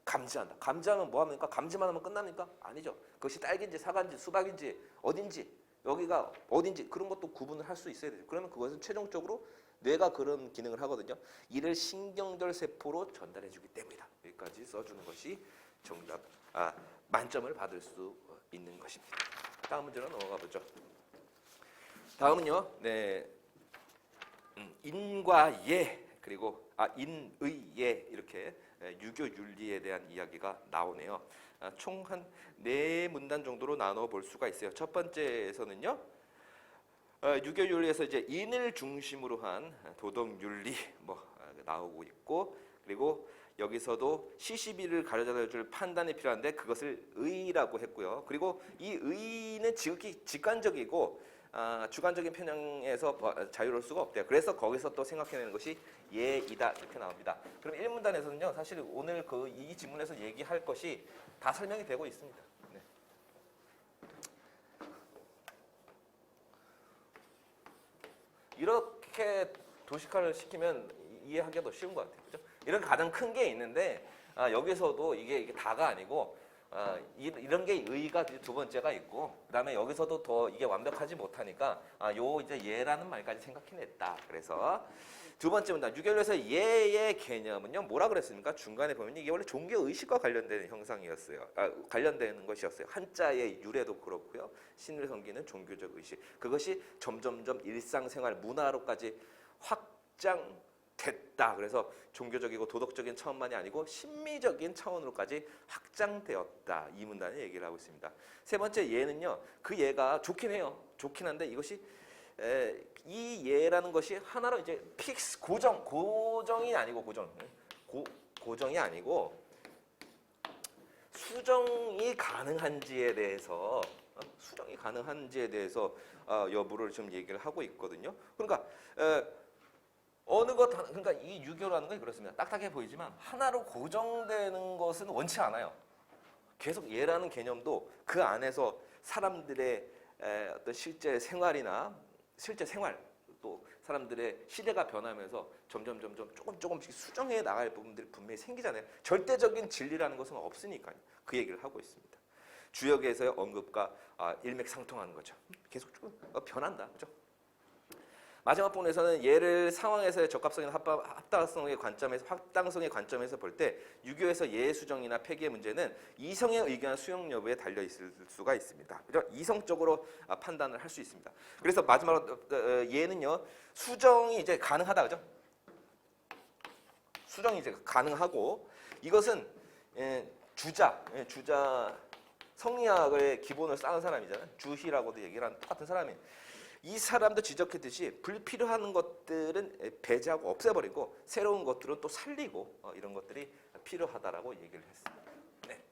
감지한다. 감지하면 뭐 합니까? 감지만 하면 끝납니까? 아니죠. 그것이 딸기인지 사과인지 수박인지 어딘지 여기가 어딘지 그런 것도 구분을 할 수 있어야 되죠. 그러면 그것은 최종적으로 뇌가 그런 기능을 하거든요. 이를 신경절 세포로 전달해 주기 때문이다. 여기까지 써주는 것이 정답, 만점을 받을 수 있는 것입니다. 다음 문제로 넘어가 보죠. 다음은요. 네, 인과 예 그리고 인의 예 이렇게 유교 윤리에 대한 이야기가 나오네요. 총 한 4문단 정도로 나눠 볼 수가 있어요. 첫 번째에서는요. 유교 윤리에서 이제 인을 중심으로 한 도덕 윤리 나오고 있고, 그리고 여기서도 시시비를 가려줄 판단이 필요한데 그것을 의라고 했고요. 그리고 이 의는 지극히 직관적이고 주관적인 편향에서 자유로울 수가 없대요. 그래서 거기서 또 생각해내는 것이 예이다 이렇게 나옵니다. 그럼 1문단에서는요. 사실 오늘 이 지문에서 얘기할 것이 다 설명이 되고 있습니다. 네. 이렇게 도식화를 시키면 이해하기가 더 쉬운 것 같아요. 그죠? 이런 가장 큰 게 있는데 여기서도 이게 다가 아니고 이런 게 의의가 두 번째가 있고, 그다음에 여기서도 더 이게 완벽하지 못하니까 요 이제 예라는 말까지 생각해냈다. 그래서 두 번째 문단 유교에서 예의 개념은요 뭐라 그랬습니까? 중간에 보면 이게 원래 종교 의식과 관련된 형상이었어요. 관련되는 것이었어요. 한자의 유래도 그렇고요. 신을 섬기는 종교적 의식, 그것이 점점점 일상생활 문화로까지 확장됐다. 그래서 종교적이고 도덕적인 차원만이 아니고 심미적인 차원으로까지 확장되었다. 이 문단에 얘기를 하고 있습니다. 세 번째 예는요, 그 예가 좋긴 해요. 좋긴 한데 이것이 이 예라는 것이 하나로 이제 픽스 고정이 아니고 고정이 아니고 수정이 가능한지에 대해서 여부를 좀 얘기를 하고 있거든요. 그러니까 그러니까 이 유교라는 건 그렇습니다. 딱딱해 보이지만 하나로 고정되는 것은 원치 않아요. 계속 예라는 개념도 그 안에서 사람들의 어떤 실제 생활 또 사람들의 시대가 변하면서 점점 조금씩 수정해 나갈 부분들이 분명히 생기잖아요. 절대적인 진리라는 것은 없으니까요. 그 얘기를 하고 있습니다. 주역에서의 언급과 일맥상통하는 거죠. 계속 조금 변한다, 그죠? 마지막 부분에서는 예를 상황에서의 적합성이나 합당성의 관점에서 볼 때 유교에서 예의 수정이나 폐기의 문제는 이성의 의견 수용 여부에 달려 있을 수가 있습니다. 그죠? 이성적으로 판단을 할 수 있습니다. 그래서 마지막으로 예는요 수정이 이제 가능하다, 그죠? 수정이 이제 가능하고 이것은 주자 성리학의 기본을 쌓은 사람이잖아요. 주희라고도 얘기를 하는 똑같은 사람이에요. 이 사람도 지적했듯이 불필요한 것들은 배제하고 없애버리고 새로운 것들은 또 살리고 이런 것들이 필요하다라고 얘기를 했습니다. 네,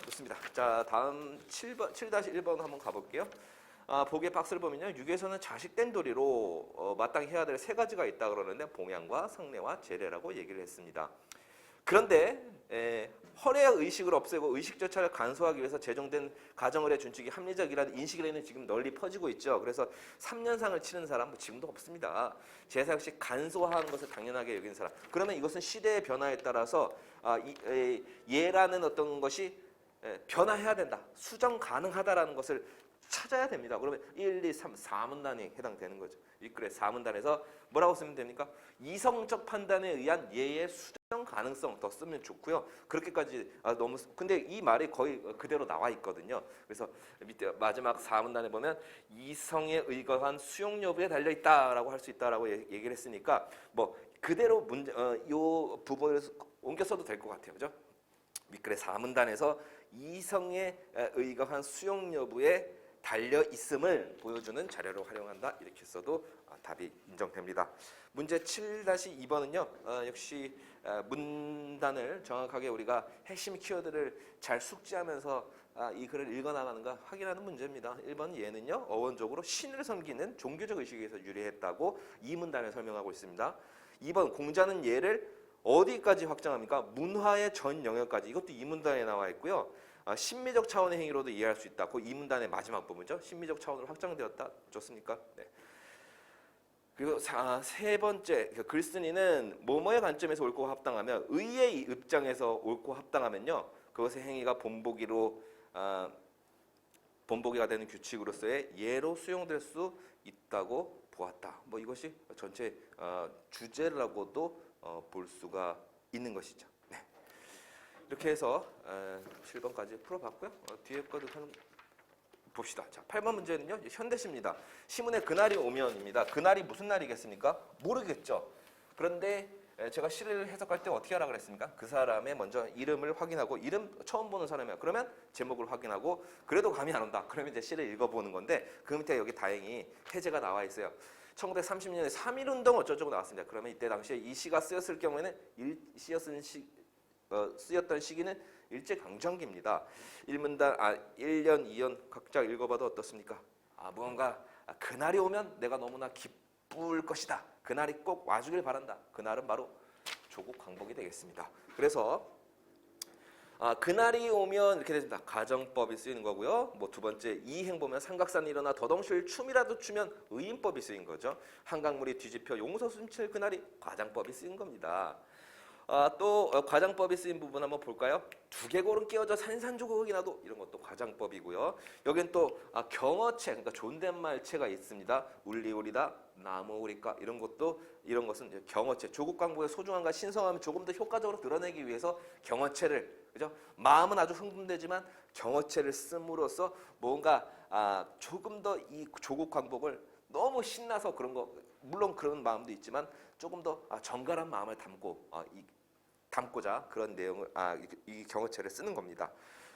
좋습니다. 자, 다음 7-1번 한번 가볼게요. 보기의 박스를 보면요. 육에서는 자식된 도리로 마땅히 해야 될 3가지가 있다 그러는데 봉양과 상례와 제례라고 얘기를 했습니다. 그런데 허례의 의식을 없애고 의식 절차를 간소화하기 위해서 제정된 가정의례 준칙이 합리적이라는 인식에는 지금 널리 퍼지고 있죠. 그래서 3년상을 치는 사람 지금도 없습니다. 제사 역시 간소화하는 것을 당연하게 여기는 사람. 그러면 이것은 시대의 변화에 따라서 예라는 어떤 것이 변화해야 된다. 수정 가능하다라는 것을 찾아야 됩니다. 그러면 1, 2, 3, 4문단이 해당되는 거죠. 그래 4문단에서 뭐라고 쓰면 됩니까? 이성적 판단에 의한 예의 수정 가능성 더 쓰면 좋고요. 그렇게까지 너무 근데 이 말이 거의 그대로 나와 있거든요. 그래서 밑에 마지막 4문단에 보면 이성에 의거한 수용 여부에 달려 있다라고 할 수 있다라고 얘기를 했으니까 뭐 그대로 요 부분을 옮겨 써도 될 것 같아요. 그죠? 밑글의 4문단에서 이성에 의거한 수용 여부에 달려 있음을 보여주는 자료로 활용한다. 이렇게 써도 답이 인정됩니다. 문제 7-2번은요. 역시 문단을 정확하게 우리가 핵심 키워드를 잘 숙지하면서 이 글을 읽어나가는가 확인하는 문제입니다. 1번 예는요. 어원적으로 신을 섬기는 종교적 의식에서 유래했다고 이 문단에 설명하고 있습니다. 2번 공자는 예를 어디까지 확장합니까? 문화의 전 영역까지. 이것도 이 문단에 나와 있고요. 심미적 차원의 행위로도 이해할 수 있다. 그 이 문단의 마지막 부분이죠. 심미적 차원으로 확장되었다. 좋습니까? 네. 그리고 세 번째 글쓴이는 뭐뭐의 관점에서 옳고 합당하면 의의 입장에서 옳고 합당하면요. 그것의 행위가 본보기가 되는 규칙으로서의 예로 수용될 수 있다고 보았다. 뭐 이것이 전체 주제라고도 볼 수가 있는 것이죠. 네. 이렇게 해서 7번까지 풀어봤고요. 뒤에 거도 봅시다. 자, 8번 문제는요. 현대시입니다. 시문에 그날이 오면입니다. 그날이 무슨 날이겠습니까? 모르겠죠. 그런데 제가 시를 해석할 때 어떻게 하라 그랬습니까? 그 사람의 먼저 이름을 확인하고 이름 처음 보는 사람이야. 그러면 제목을 확인하고 그래도 감이 안 온다. 그러면 이제 시를 읽어보는 건데 그 밑에 여기 다행히 해제가 나와 있어요. 1930년에 3.1운동 어쩌고저쩌고 나왔습니다. 그러면 이때 당시에 이 시가 쓰였을 경우에는 쓰였던 시기는 일제강점기입니다. 1년, 2년 각자 읽어봐도 어떻습니까? 무언가 그날이 오면 내가 너무나 기쁠 것이다. 그날이 꼭 와주길 바란다. 그날은 바로 조국 광복이 되겠습니다. 그래서 그날이 오면 이렇게 됩니다. 가정법이 쓰이는 거고요. 뭐 두 번째 이행 보면 삼각산이 일어나 더덩실 춤이라도 추면 의인법이 쓰인 거죠. 한강물이 뒤집혀 용서 숨칠 그날이 과장법이 쓰인 겁니다. 또 과장법이 쓰인 부분 한번 볼까요? 두개골은 끼어져 산산조각이 나도 이런 것도 과장법이고요. 여기는 또 경어체 그러니까 존댓말체가 있습니다. 울리우리다 나무우리까 이런 것은 이제 경어체 조국 광복의 소중함과 신성함을 조금 더 효과적으로 드러내기 위해서 경어체를 그죠? 마음은 아주 흥분되지만 경어체를 씀으로써 뭔가 조금 더 이 조국 광복을 너무 신나서 그런 거 물론 그런 마음도 있지만 조금 더 정갈한 마음을 담고자 그런 내용을 이 경어체를 쓰는 겁니다.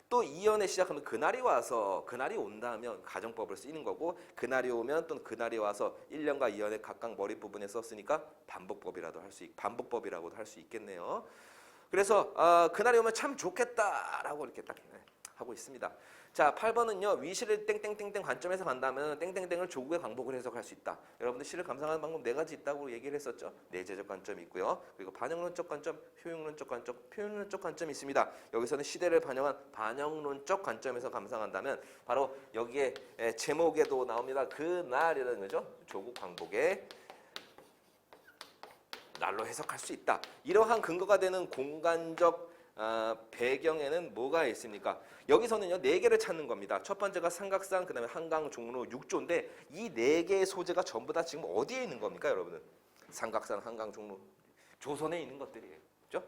또 이연에 시작하면 그날이 와서 그날이 온다면 가정법을 쓰이는 거고 그날이 오면 또 그날이 와서 1년과 2년의 각각 머리 부분에 썼으니까 반복법이라고도 할 수 있겠네요. 그래서 그날이 오면 참 좋겠다라고 이렇게 딱 하고 있습니다. 자, 8번은요. 위시를 땡땡땡땡 관점에서 간다면 땡땡땡을 조국의 광복을 해석할 수 있다. 여러분들 시를 감상하는 방법 4가지 있다고 얘기를 했었죠. 내재적 관점이 있고요. 그리고 반영론적 관점, 효용론적 관점, 표현론적 관점이 있습니다. 여기서는 시대를 반영한 반영론적 관점에서 감상한다면 바로 여기에 제목에도 나옵니다. 그날이라는 거죠. 조국 광복의 날로 해석할 수 있다. 이러한 근거가 되는 공간적 배경에는 뭐가 있습니까? 여기서는요 4개를 찾는 겁니다. 첫 번째가 삼각산, 그 다음에 한강, 종로, 육조인데 이 4개의 소재가 전부 다 지금 어디에 있는 겁니까, 여러분은? 삼각산, 한강, 종로, 조선에 있는 것들이에요. 그렇죠?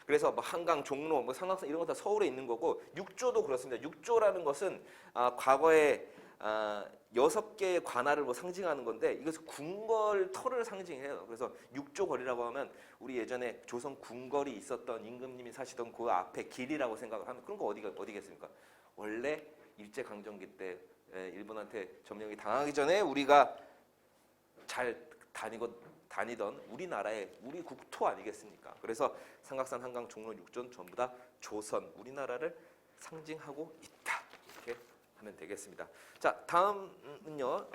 그래서 뭐 한강, 종로, 삼각산 이런 거 다 서울에 있는 거고 육조도 그렇습니다. 육조라는 것은 과거에 6개의 관할을 뭐 상징하는 건데 이것은 궁궐 터를 상징해요. 그래서 육조거리라고 하면 우리 예전에 조선 궁궐이 있었던 임금님이 사시던 그 앞에 길이라고 생각을 하면 그런 거 어디겠습니까? 원래 일제강점기 때 일본한테 점령이 당하기 전에 우리가 잘 다니던 우리나라의 우리 국토 아니겠습니까? 그래서 삼각산, 한강, 종로, 육전 전부 다 조선, 우리나라를 상징하고 있다. 이렇게 하면 되겠습니다. 자, 다음은요.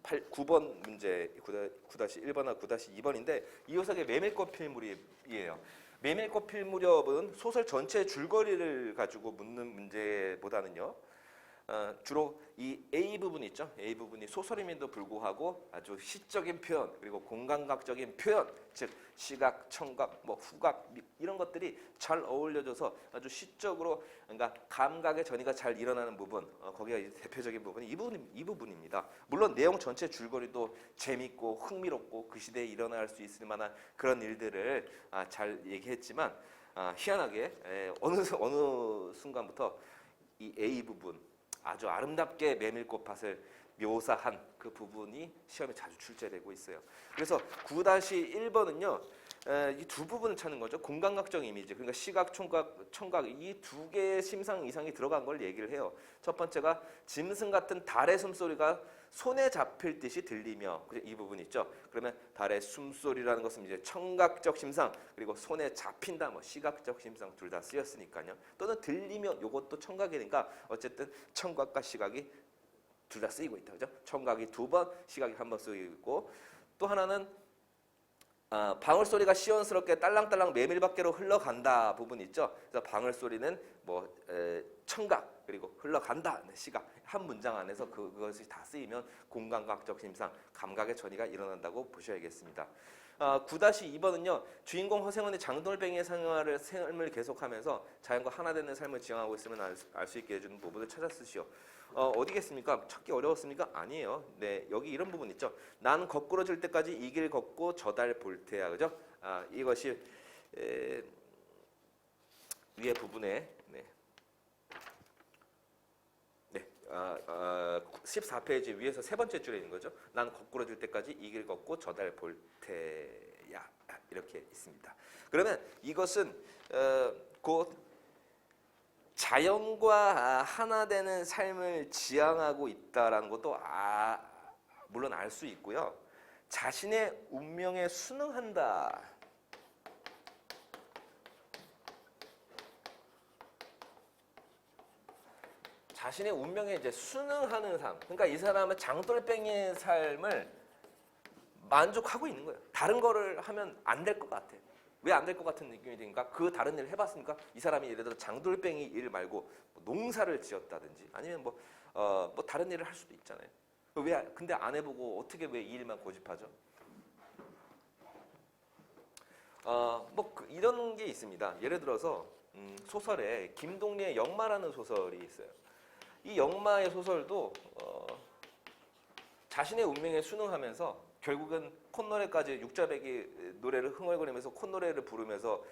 9번 문제 9-1번과 9-2번인데 이효석의 메밀꽃 필 무렵이에요. 메밀꽃 필 무렵은 소설 전체 줄거리를 가지고 묻는 문제보다는요. 주로 이 A 부분 있죠. A 부분이 소설임에도 불구하고 아주 시적인 표현 그리고 공감각적인 표현, 즉 시각, 청각, 뭐 후각 이런 것들이 잘 어울려져서 아주 시적으로 그러니까 감각의 전이가 잘 일어나는 부분, 거기가 대표적인 부분이 이 부분입니다. 물론 내용 전체 줄거리도 재밌고 흥미롭고 그 시대에 일어날 수 있을 만한 그런 일들을 잘 얘기했지만 희한하게 어느 순간부터 이 A 부분 아주 아름답게 메밀꽃밭을 묘사한 그 부분이 시험에 자주 출제되고 있어요. 그래서 9-1번은요. 이 두 부분을 찾는 거죠. 공감각적 이미지, 그러니까 시각, 청각 이 두 개의 심상 이상이 들어간 걸 얘기를 해요. 첫 번째가 짐승 같은 달의 숨소리가 손에 잡힐 듯이 들리며 이 부분 있죠. 그러면 달의 숨소리라는 것은 이제 청각적 심상 그리고 손에 잡힌다 뭐 시각적 심상 둘 다 쓰였으니까요. 또는 들리며 이것도 청각이니까 어쨌든 청각과 시각이 둘 다 쓰이고 있다. 그죠? 청각이 2번, 시각이 1번 쓰이고 있고 또 하나는 방울 소리가 시원스럽게 딸랑딸랑 메밀밖으로 흘러간다 부분 있죠. 그래서 방울 소리는 뭐 청각 그리고 흘러간다 시각 한 문장 안에서 그것이 다 쓰이면 공감각적 심상 감각의 전이가 일어난다고 보셔야겠습니다. 9-2번은요. 주인공 허생원의 장돌뱅이의 삶을 계속하면서 자연과 하나 되는 삶을 지향하고 있으면 알 수 있게 해주는 부분을 찾아 쓰시오. 어디겠습니까? 찾기 어려웠습니까? 아니에요. 네, 여기 이런 부분 있죠. 난 거꾸로 질 때까지 이 길 걷고 저 달 볼 테야, 그죠? 이것이 위에 부분에 14페이지 위에서 세 번째 줄에 있는 거죠. 난 거꾸로 질 때까지 이 길 걷고 저 달 볼 테야 이렇게 있습니다. 그러면 이것은 곧 자연과 하나 되는 삶을 지향하고 있다라는 것도 물론 알 수 있고요. 자신의 운명에 순응한다. 자신의 운명에 이제 순응하는 삶. 그러니까 이 사람은 장돌뱅이의 삶을 만족하고 있는 거예요. 다른 거를 하면 안 될 것 같아. 왜 안 될 것 같은 느낌이 드니까 그 다른 일을 해봤으니까 이 사람이 예를 들어 장돌뱅이 일 말고 뭐 농사를 지었다든지 아니면 뭐 다른 일을 할 수도 있잖아요. 근데 안 해보고 어떻게 왜 이 일만 고집하죠? 이런 게 있습니다. 예를 들어서 소설에 김동리의 역마라는 소설이 있어요. 이 역마의 소설도 자신의 운명에 순응하면서 결국은 콧노래까지 육자배기 노래를 흥얼거리면서 콧노래를 부르면서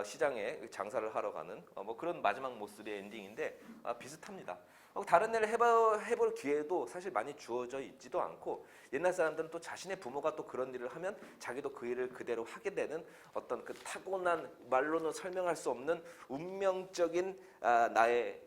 시장에 장사를 하러 가는 뭐 그런 마지막 모습의 엔딩인데 비슷합니다. 다른 일을 해볼 기회도 사실 많이 주어져 있지도 않고 옛날 사람들은 또 자신의 부모가 또 그런 일을 하면 자기도 그 일을 그대로 하게 되는 어떤 그 타고난 말로는 설명할 수 없는 나의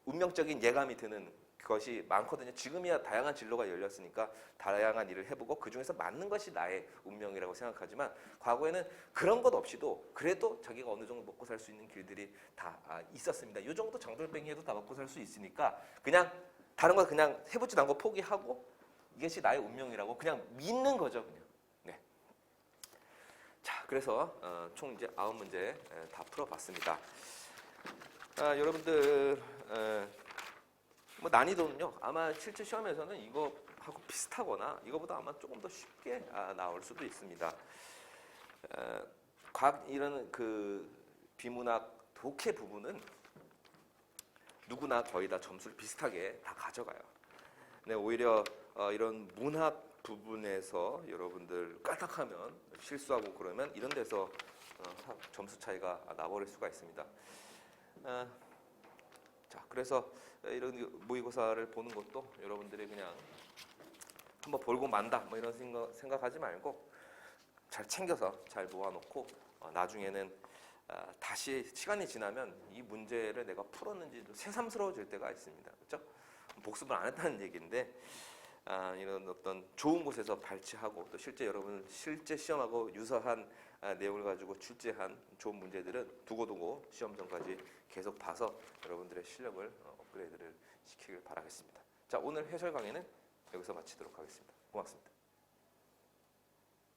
운명적인 예감이 드는 것이 많거든요. 지금이야 다양한 진로가 열렸으니까 다양한 일을 해보고 그중에서 맞는 것이 나의 운명이라고 생각하지만 과거에는 그런 것 없이도 그래도 자기가 어느 정도 먹고 살 수 있는 길들이 다 있었습니다. 이 정도 장돌뱅이 해도 다 먹고 살 수 있으니까 그냥 다른 거 그냥 해보지도 않고 포기하고 이것이 나의 운명이라고 그냥 믿는 거죠. 그냥. 네. 자, 그래서 총 이제 9문제 다 풀어봤습니다. 여러분들 뭐 난이도는요 아마 실제 시험에서는 이거하고 비슷하거나 이거보다 아마 조금 더 쉽게 나올 수도 있습니다. 이런 그 비문학 독해 부분은 누구나 거의 다 점수를 비슷하게 다 가져가요. 네, 오히려 이런 문학 부분에서 여러분들 까딱하면 실수하고 그러면 이런 데서 점수 차이가 나버릴 수가 있습니다. 자, 그래서 이런 모의고사를 보는 것도 여러분들이 그냥 한번 볼고 만다 뭐 이런 생각하지 말고 잘 챙겨서 잘 모아놓고 나중에는 다시 시간이 지나면 이 문제를 내가 풀었는지 좀 새삼스러워질 때가 있습니다. 그렇죠? 복습을 안 했다는 얘기인데 이런 어떤 좋은 곳에서 발췌하고 또 실제 여러분 실제 시험하고 유사한 내용을 가지고 출제한 좋은 문제들은 두고두고 시험 전까지 계속 봐서 여러분들의 실력을 업그레이드를 시키길 바라겠습니다. 자, 오늘 해설 강의는 여기서 마치도록 하겠습니다. 고맙습니다.